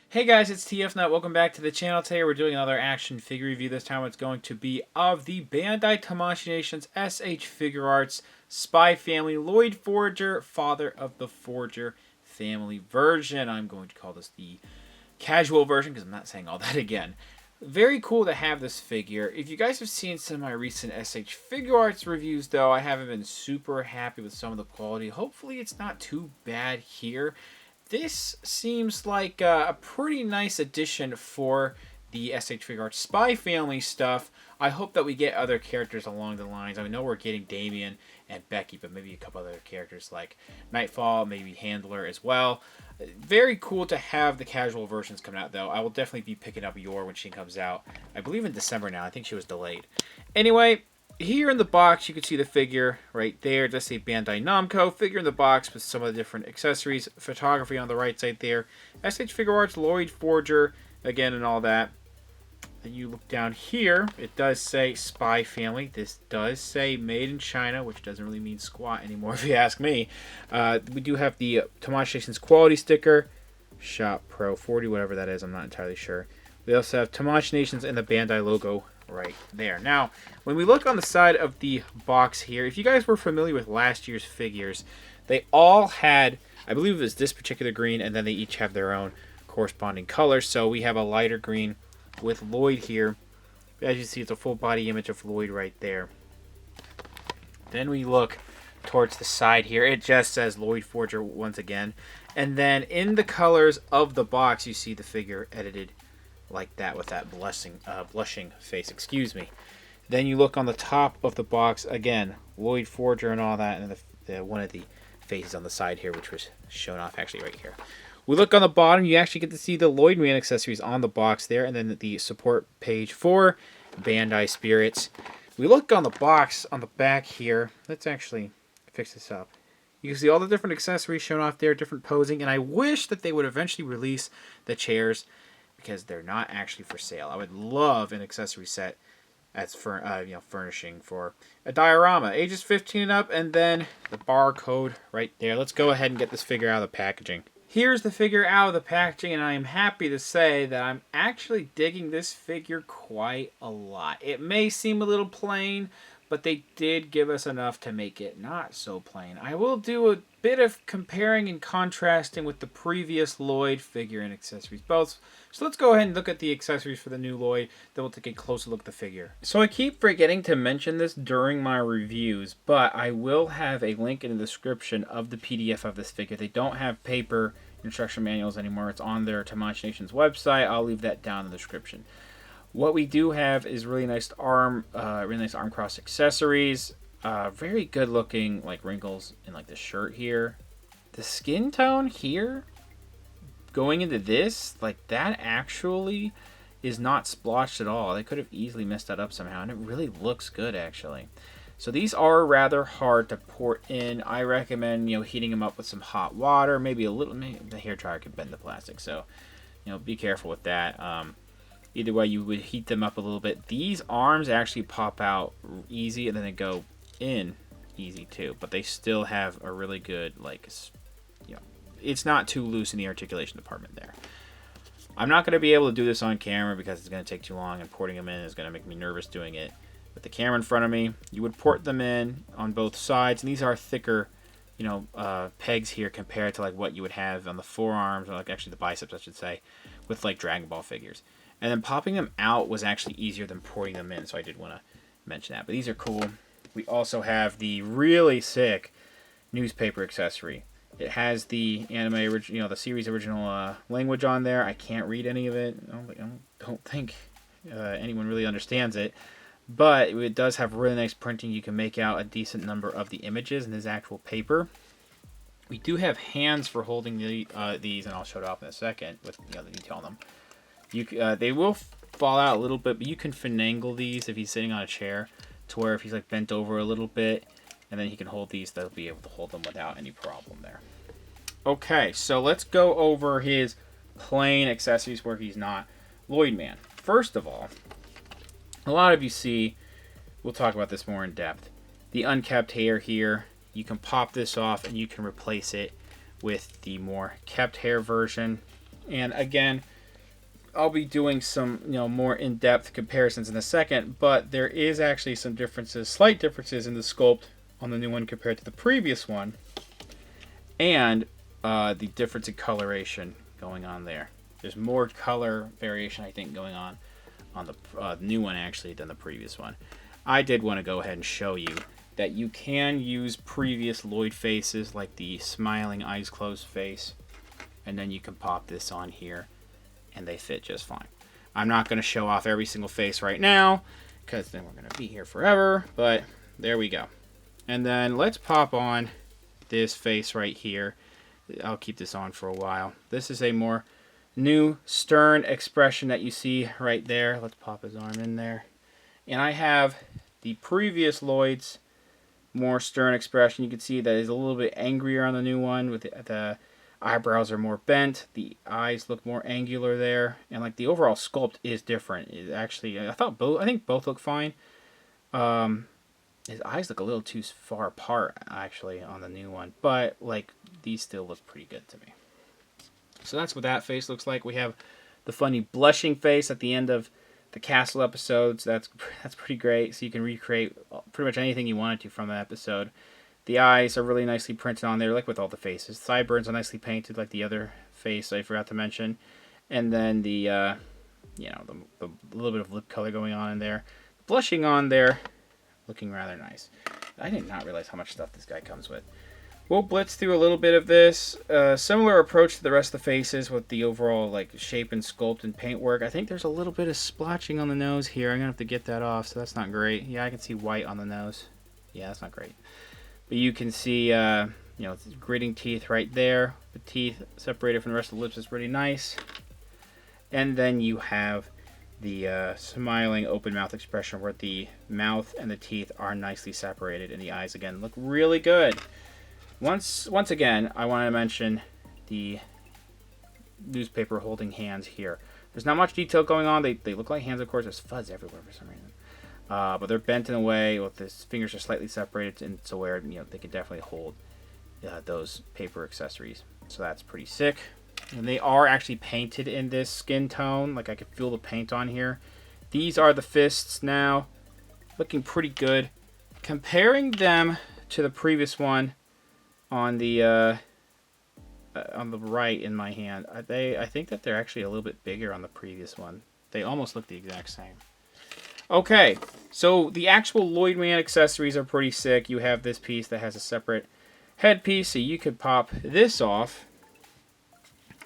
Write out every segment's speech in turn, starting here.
Hey guys, it's TFNut. Welcome back to the channel. Today we're doing another action figure review. This time it's going to be of the Bandai Tamashii Nations S.H. Figuarts Spy Family Loid Forger, Father of the Forger family version. I'm going to call this the casual version because I'm not saying all that again. Very cool to have this figure. If you guys have seen some of my recent S.H. Figuarts reviews, though, I haven't been super happy with some of the quality. Hopefully it's not too bad here. This seems like a pretty nice addition for the S.H. Figuarts Spy Family stuff. I hope that we get other characters along the lines. I know we're getting Damien and Becky, but maybe a couple other characters like Nightfall, maybe Handler as well. Very cool to have the casual versions coming out, though. I will definitely be picking up Yor when she comes out. I believe in December now. I think she was delayed. Anyway, here in the box, you can see the figure right there. It does say Bandai Namco. Figure in the box with some of the different accessories. Photography on the right side there. S.H. Figuarts, Loid Forger, again, and all that. Then you look down here. It does say Spy Family. This does say Made in China, which doesn't really mean squat anymore if you ask me. We do have the Tamashii Nations quality sticker. Shop Pro 40, whatever that is. I'm not entirely sure. We also have Tamashii Nations and the Bandai logo right there. Now, when we look on the side of the box here, if you guys were familiar with last year's figures, they all had, I believe it was this particular green, and then they each have their own corresponding color. So we have a lighter green with Loid here. As you see, it's a full body image of Loid right there. Then we look towards the side here. It just says Loid Forger once again. And then in the colors of the box, you see the figure edited like that with that blushing face, excuse me. Then you look on the top of the box again, Loid Forger and all that, and the one of the faces on the side here, which was shown off actually right here. We look on the bottom, you actually get to see the Loid Man accessories on the box there, and then the support page for Bandai Spirits. We look on the box on the back here. Let's actually fix this up. You can see all the different accessories shown off there, different posing, and I wish that they would eventually release the chairs because they're not actually for sale. I would love an accessory set as furnishing for a diorama, ages 15 and up, and then the barcode right there. Let's go ahead and get this figure out of the packaging. Here's the figure out of the packaging, and I am happy to say that I'm actually digging this figure quite a lot. It may seem a little plain, but they did give us enough to make it not so plain. I will do a bit of comparing and contrasting with the previous Loid figure and accessories both. So let's go ahead and look at the accessories for the new Loid, then we'll take a closer look at the figure. So I keep forgetting to mention this during my reviews, but I will have a link in the description of the PDF of this figure. They don't have paper instruction manuals anymore. It's on their Tamashii Nations website. I'll leave that down in the description. What we do have is really nice arm cross accessories. Very good looking like wrinkles in like the shirt here. The skin tone here, going into this, like that actually is not splotched at all. They could have easily messed that up somehow, and it really looks good actually. So these are rather hard to pour in. I recommend heating them up with some hot water, maybe a little. Maybe the hair dryer could bend the plastic, so be careful with that. Either way, you would heat them up a little bit. These arms actually pop out easy, and then they go in easy too. But they still have a really good, it's not too loose in the articulation department there. I'm not going to be able to do this on camera because it's going to take too long, and porting them in is going to make me nervous doing it. With the camera in front of me, you would port them in on both sides, and these are thicker, pegs here compared to like what you would have on the forearms, or like actually the biceps, I should say, with like Dragon Ball figures. And then popping them out was actually easier than porting them in, so I did want to mention that. But these are cool. We also have the really sick newspaper accessory. It has the anime, the series original language on there. I can't read any of it. I don't think anyone really understands it. But it does have really nice printing. You can make out a decent number of the images in this actual paper. We do have hands for holding these, and I'll show it off in a second with the detail on them. They will fall out a little bit, but you can finagle these if he's sitting on a chair to where if he's like bent over a little bit, and then he can hold these, they'll be able to hold them without any problem there. Okay, so let's go over his plain accessories where he's not Loid Man. First of all, a lot of you see, we'll talk about this more in depth, the unkept hair here. You can pop this off and you can replace it with the more kept hair version. And again, I'll be doing some, more in-depth comparisons in a second, but there is actually some differences, slight differences in the sculpt on the new one compared to the previous one, and the difference in coloration going on there. There's more color variation, I think, going on the new one actually than the previous one. I did want to go ahead and show you that you can use previous Loid faces, like the smiling eyes closed face, and then you can pop this on here and they fit just fine. I'm not going to show off every single face right now because then we're going to be here forever, but there we go. And then let's pop on this face right here. I'll keep this on for a while. This is a more new stern expression that you see right there. Let's pop his arm in there. And I have the previous Loid's more stern expression. You can see that he's a little bit angrier on the new one, with the eyebrows are more bent, the eyes look more angular there, and like the overall sculpt is different. It actually, I think both look fine. His eyes look a little too far apart actually on the new one, but like these still look pretty good to me. So that's what that face looks like. We have the funny blushing face at the end of the castle episodes. That's pretty great. So you can recreate pretty much anything you wanted to from that episode. The eyes are really nicely printed on there, like with all the faces. Sideburns are nicely painted, like the other face I forgot to mention. And then the the little bit of lip color going on in there. Blushing on there, looking rather nice. I did not realize how much stuff this guy comes with. We'll blitz through a little bit of this. Similar approach to the rest of the faces with the overall like shape and sculpt and paintwork. I think there's a little bit of splotching on the nose here. I'm going to have to get that off, so that's not great. Yeah, I can see white on the nose. Yeah, that's not great. But you can see, gritting teeth right there. The teeth separated from the rest of the lips is pretty nice. And then you have the smiling open mouth expression where the mouth and the teeth are nicely separated, and the eyes again look really good. Once again, I want to mention the newspaper holding hands here. There's not much detail going on. They look like hands, of course. There's fuzz everywhere for some reason. But they're bent in a way with the fingers are slightly separated, and so where they can definitely hold those paper accessories. So that's pretty sick. And they are actually painted in this skin tone. Like I can feel the paint on here. These are the fists now, looking pretty good. Comparing them to the previous one on the right in my hand, I think that they're actually a little bit bigger on the previous one. They almost look the exact same. Okay, so the actual Loid Man accessories are pretty sick. You have this piece that has a separate headpiece, so you could pop this off,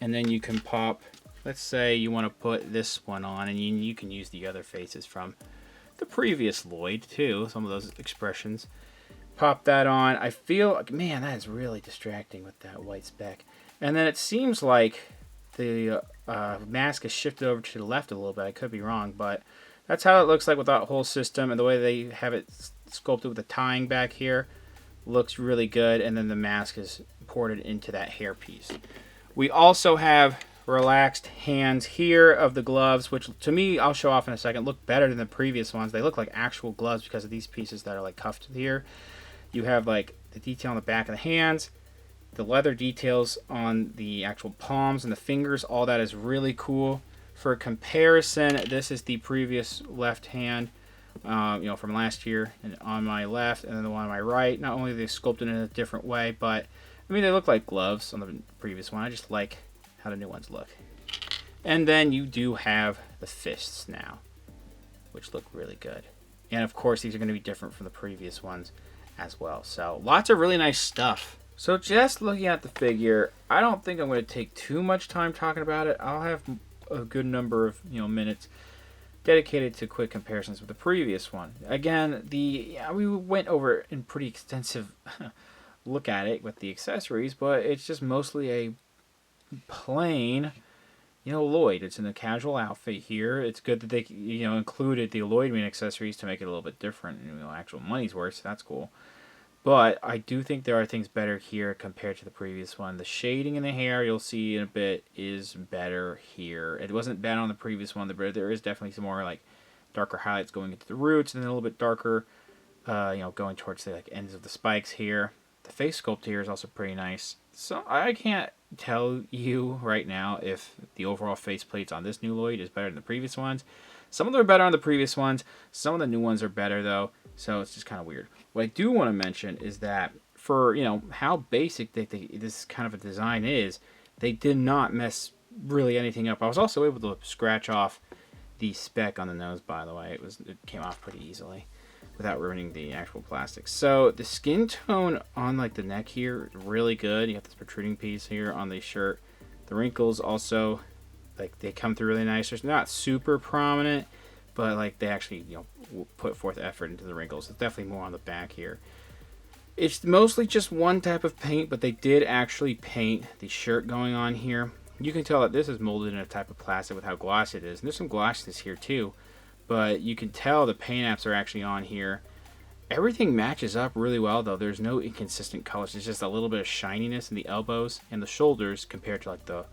and then you can pop, let's say you want to put this one on, and you can use the other faces from the previous Loid too, some of those expressions. Pop that on. I feel like, man, that is really distracting with that white speck. And then it seems like the mask is shifted over to the left a little bit. I could be wrong, but that's how it looks like with that whole system, and the way they have it sculpted with the tying back here looks really good, and then the mask is ported into that hairpiece. We also have relaxed hands here of the gloves, which to me, I'll show off in a second, look better than the previous ones. They look like actual gloves because of these pieces that are like cuffed here. You have like the detail on the back of the hands, the leather details on the actual palms and the fingers. All that is really cool. For comparison, this is the previous left hand, from last year, and on my left, and then the one on my right. Not only are they sculpted in a different way, but I mean they look like gloves on the previous one. I just like how the new ones look. And then you do have the fists now, which look really good. And of course, these are going to be different from the previous ones as well. So lots of really nice stuff. So just looking at the figure, I don't think I'm going to take too much time talking about it. I'll have a good number of minutes dedicated to quick comparisons with the previous one. Again, we went over in pretty extensive look at it with the accessories, but it's just mostly a plain Loid. It's in a casual outfit here. It's good that they included the Loid Man accessories to make it a little bit different, actual money's worth, so that's cool. But I do think there are things better here compared to the previous one. The shading in the hair, you'll see in a bit, is better here. It wasn't bad on the previous one, but there is definitely some more like darker highlights going into the roots, and then a little bit darker, going towards the ends of the spikes here. The face sculpt here is also pretty nice. So I can't tell you right now if the overall faceplates on this new Loid is better than the previous ones. Some of them are better on the previous ones. Some of the new ones are better, though. So it's just kind of weird. What I do want to mention is that for, how basic this kind of a design is, they did not mess really anything up. I was also able to scratch off the speck on the nose, by the way. It came off pretty easily without ruining the actual plastic. So the skin tone on like the neck here is really good. You have this protruding piece here on the shirt. The wrinkles also, like, they come through really nice. They're not super prominent, but like they actually put forth effort into the wrinkles. It's definitely more on the back here. It's mostly just one type of paint, but they did actually paint the shirt going on here. You can tell that this is molded in a type of plastic with how glossy it is. And there's some glossiness here too, but you can tell the paint apps are actually on here. Everything matches up really well, though. There's no inconsistent colors. It's just a little bit of shininess in the elbows and the shoulders compared to like the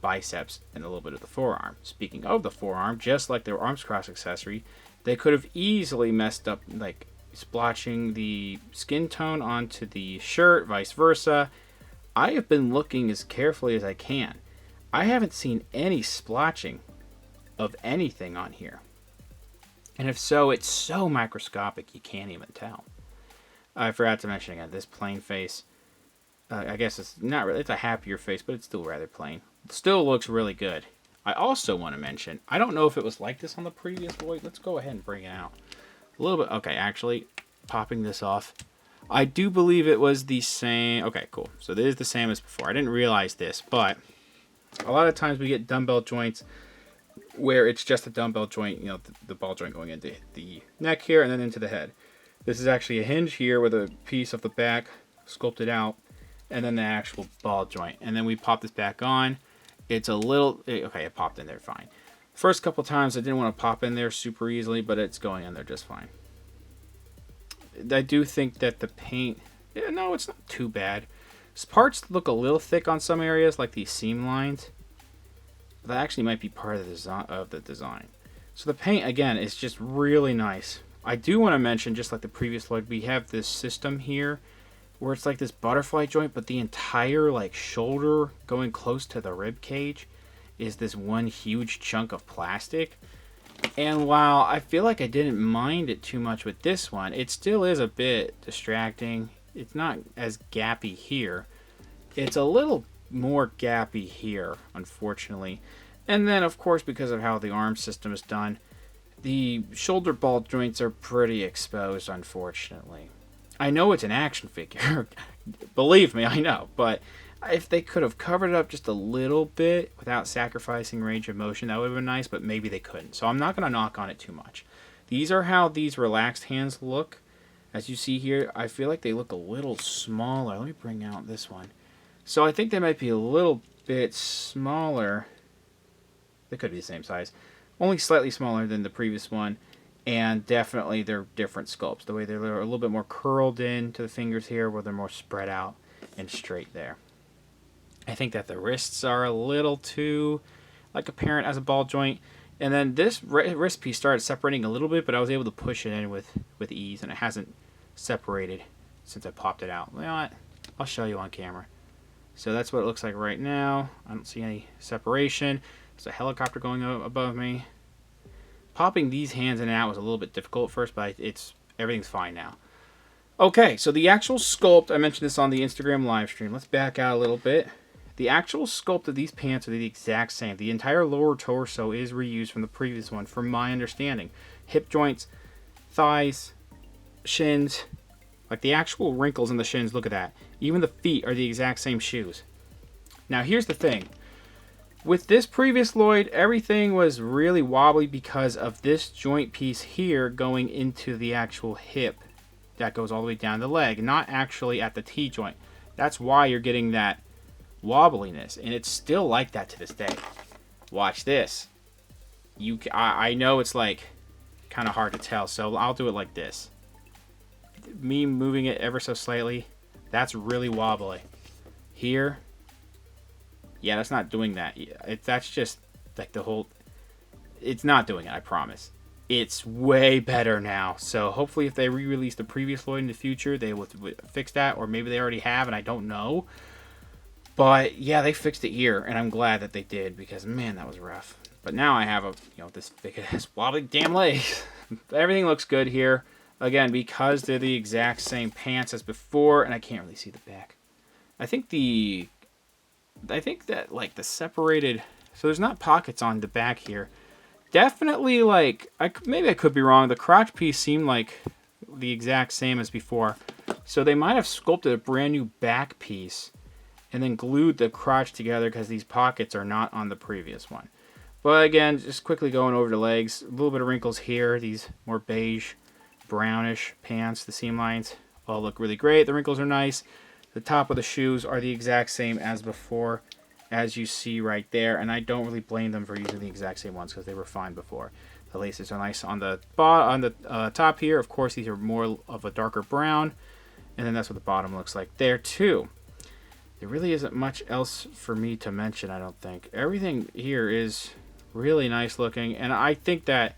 biceps and a little bit of the forearm. Speaking of the forearm, just like their arms cross accessory, they could have easily messed up like splotching the skin tone onto the shirt, vice versa. I have been looking as carefully as I can. I haven't seen any splotching of anything on here. And if so, it's so microscopic you can't even tell. I forgot to mention again, this plain face, I guess it's not really, it's a happier face, but it's still rather plain. It still looks really good. I also want to mention, I don't know if it was like this on the previous Loid. Let's go ahead and bring it out. A little bit, okay, actually, popping this off. I do believe it was the same. Okay, cool. So this is the same as before. I didn't realize this, but a lot of times we get dumbbell joints where it's just a dumbbell joint, the ball joint going into the neck here and then into the head. This is actually a hinge here with a piece of the back sculpted out and then the actual ball joint. And then we pop this back on. It's a little, okay, it popped in there fine. First couple times I didn't want to pop in there super easily, but it's going in there just fine. I do think that the paint, no, it's not too bad. Parts look a little thick on some areas, like these seam lines. That actually might be part of the design. So the paint, again, is just really nice. I do want to mention, just like the previous Loid, we have this system here where it's like this butterfly joint, but the entire like shoulder going close to the rib cage is this one huge chunk of plastic. And while I feel like I didn't mind it too much with this one, it still is a bit distracting. It's not as gappy here. It's a little more gappy here, unfortunately. And then, of course, because of how the arm system is done, the shoulder ball joints are pretty exposed, unfortunately. I know it's an action figure. Believe me, I know. But if they could have covered it up just a little bit without sacrificing range of motion, that would have been nice, but maybe they couldn't. So I'm not going to knock on it too much. These are how these relaxed hands look. As you see here, I feel like they look a little smaller. Let me bring out this one. So I think they might be a little bit smaller. They could be the same size. Only slightly smaller than the previous one. And definitely they're different sculpts. The way they're a little bit more curled in to the fingers here, where they're more spread out and straight there. I think that the wrists are a little too like apparent as a ball joint. And then this wrist piece started separating a little bit, but I was able to push it in with ease, and it hasn't separated since I popped it out. You know what? I'll show you on camera. So that's what it looks like right now. I don't see any separation. There's a helicopter going above me. Popping these hands in and out was a little bit difficult at first, but everything's fine now. Okay, so the actual sculpt, I mentioned this on the Instagram live stream. Let's back out a little bit. The actual sculpt of these pants are the exact same. The entire lower torso is reused from the previous one, from my understanding. Hip joints, thighs, shins, like the actual wrinkles in the shins, look at that. Even the feet are the exact same shoes. Now here's the thing. With this previous Loid, everything was really wobbly because of this joint piece here going into the actual hip that goes all the way down the leg, not actually at the T-joint. That's why you're getting that wobbliness, and it's still like that to this day. Watch this. I know it's like kind of hard to tell, so I'll do it like this. Me moving it ever so slightly, that's really wobbly. Here, yeah, that's not doing that. That's just like the whole, it's not doing it, I promise. It's way better now. So hopefully if they re-release the previous Loid in the future, they will fix that, or maybe they already have and I don't know. But yeah, they fixed it here, and I'm glad that they did, because man, that was rough. But now I have a, this big ass wobbly damn legs. Everything looks good here. Again, because they're the exact same pants as before, and I can't really see the back. I think that like the separated, so there's not pockets on the back here. Definitely, like, maybe I could be wrong. The crotch piece seemed like the exact same as before. So they might have sculpted a brand new back piece and then glued the crotch together, because these pockets are not on the previous one. But again, just quickly going over the legs, a little bit of wrinkles here. These more beige, brownish pants, the seam lines all look really great. The wrinkles are nice. The top of the shoes are the exact same as before, as you see right there. And I don't really blame them for using the exact same ones, because they were fine before. The laces are nice on the top here. Of course, these are more of a darker brown. And then that's what the bottom looks like there too. There really isn't much else for me to mention, I don't think. Everything here is really nice looking, and I think that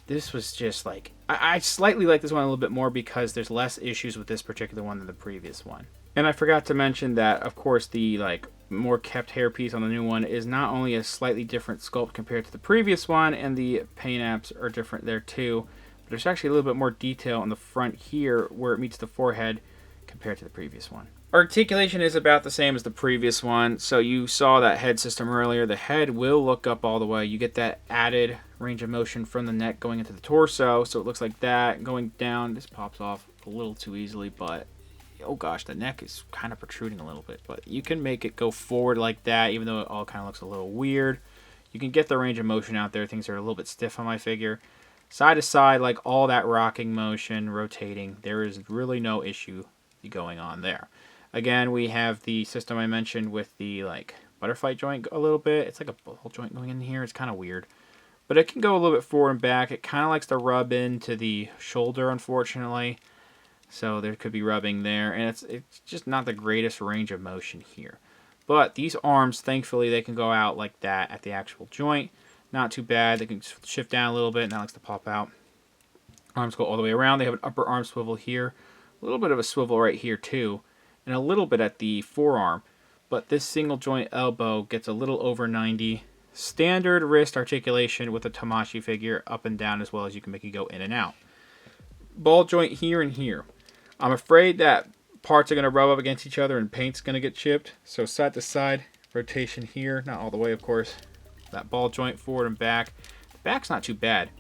this was just like, I slightly like this one a little bit more because there's less issues with this particular one than the previous one. And I forgot to mention that, of course, the like more kept hair piece on the new one is not only a slightly different sculpt compared to the previous one, and the paint apps are different there too, but there's actually a little bit more detail on the front here where it meets the forehead compared to the previous one. Articulation is about the same as the previous one. So you saw that head system earlier. The head will look up all the way. You get that added range of motion from the neck going into the torso. So it looks like that. Going down, this pops off a little too easily, but oh gosh, the neck is kind of protruding a little bit. But you can make it go forward like that, even though it all kind of looks a little weird. You can get the range of motion out there. Things are a little bit stiff on my figure. Side to side, like all that rocking motion, rotating, there is really no issue going on there. Again, we have the system I mentioned with the like butterfly joint a little bit. It's like a ball joint going in here. It's kind of weird. But it can go a little bit forward and back. It kind of likes to rub into the shoulder, unfortunately. So there could be rubbing there. And it's just not the greatest range of motion here. But these arms, thankfully, they can go out like that at the actual joint. Not too bad. They can shift down a little bit, and that likes to pop out. Arms go all the way around. They have an upper arm swivel here. A little bit of a swivel right here, too. And a little bit at the forearm, but this single joint elbow gets a little over 90. Standard wrist articulation with a Tamashii figure, up and down, as well as you can make it go in and out. Ball joint here and here. I'm afraid that parts are going to rub up against each other and paint's going to get chipped. So side to side rotation here, not all the way, of course. That ball joint forward and back. The back's not too bad.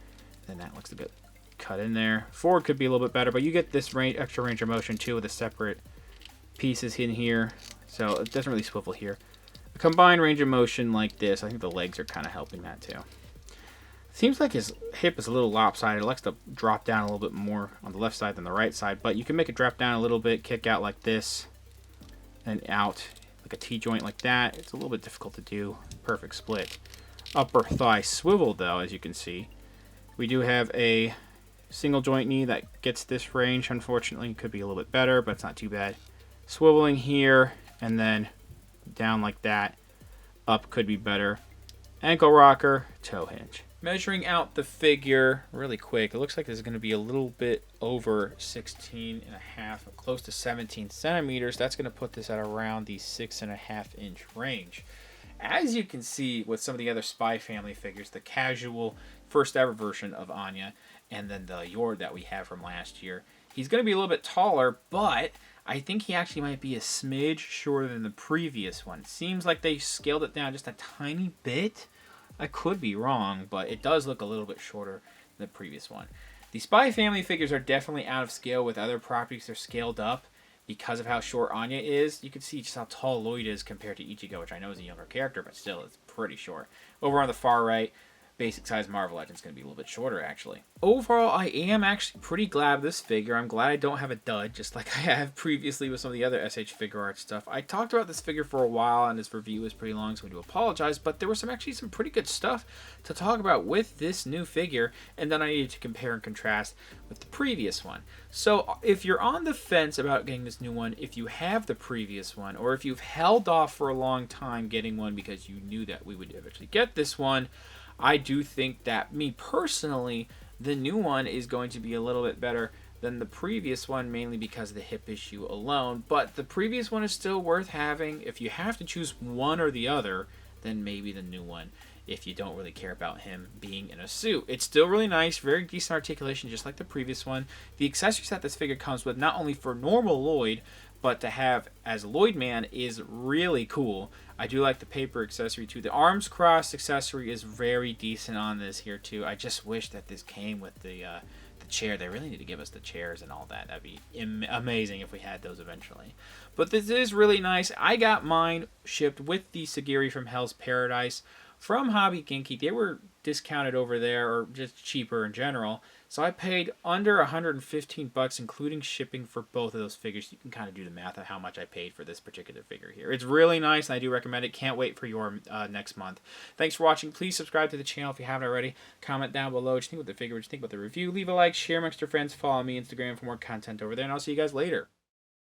Then that looks a bit cut in there. Forward could be a little bit better, but you get this extra range of motion too with a separate pieces in here, so it doesn't really swivel here. A combined range of motion like this, I think the legs are kind of helping that too. Seems like his hip is a little lopsided. It likes to drop down a little bit more on the left side than the right side, but you can make it drop down a little bit, kick out like this, and out like a T-joint like that. It's a little bit difficult to do. Perfect split. Upper thigh swivel though, as you can see. We do have a single joint knee that gets this range. Unfortunately, it could be a little bit better, but it's not too bad. Swiveling here, and then down like that. Up could be better. Ankle rocker, toe hinge. Measuring out the figure really quick, it looks like this is going to be a little bit over 16 and a half, close to 17 centimeters. That's going to put this at around the 6.5 inch range. As you can see with some of the other Spy Family figures, the casual first ever version of Anya, and then the Yord that we have from last year, he's going to be a little bit taller, but I think he actually might be a smidge shorter than the previous one. It seems like they scaled it down just a tiny bit. I could be wrong, but it does look a little bit shorter than the previous one. The Spy Family figures are definitely out of scale with other properties. They're scaled up because of how short Anya is. You can see just how tall Loid is compared to Ichigo, which I know is a younger character, but still, it's pretty short. Over on the far right, basic size Marvel Legend's going to be a little bit shorter, actually. Overall, I am actually pretty glad with this figure. I'm glad I don't have a dud, just like I have previously with some of the other S.H. Figuarts stuff. I talked about this figure for a while, and this review was pretty long, so I do apologize, but there was actually some pretty good stuff to talk about with this new figure, and then I needed to compare and contrast with the previous one. So if you're on the fence about getting this new one, if you have the previous one, or if you've held off for a long time getting one because you knew that we would eventually get this one, I do think that, me personally, the new one is going to be a little bit better than the previous one, mainly because of the hip issue alone. But the previous one is still worth having. If you have to choose one or the other, then maybe the new one, if you don't really care about him being in a suit. It's still really nice, very decent articulation, just like the previous one. The accessories that this figure comes with, not only for normal Loid, but to have as Loid Man, is really cool. I do like the paper accessory too. The arms crossed accessory is very decent on this here too. I just wish that this came with the chair. They really need to give us the chairs and all that. That'd be amazing if we had those eventually. But this is really nice. I got mine shipped with the Sagiri from Hell's Paradise from Hobby Genki. They were discounted over there, or just cheaper in general. So I paid under 115 bucks, including shipping, for both of those figures. You can kind of do the math of how much I paid for this particular figure here. It's really nice, and I do recommend it. Can't wait for your next month. Thanks for watching. Please subscribe to the channel if you haven't already. Comment down below what you think about the figure, what you think about the review. Leave a like, share amongst your friends. Follow me on Instagram for more content over there, and I'll see you guys later.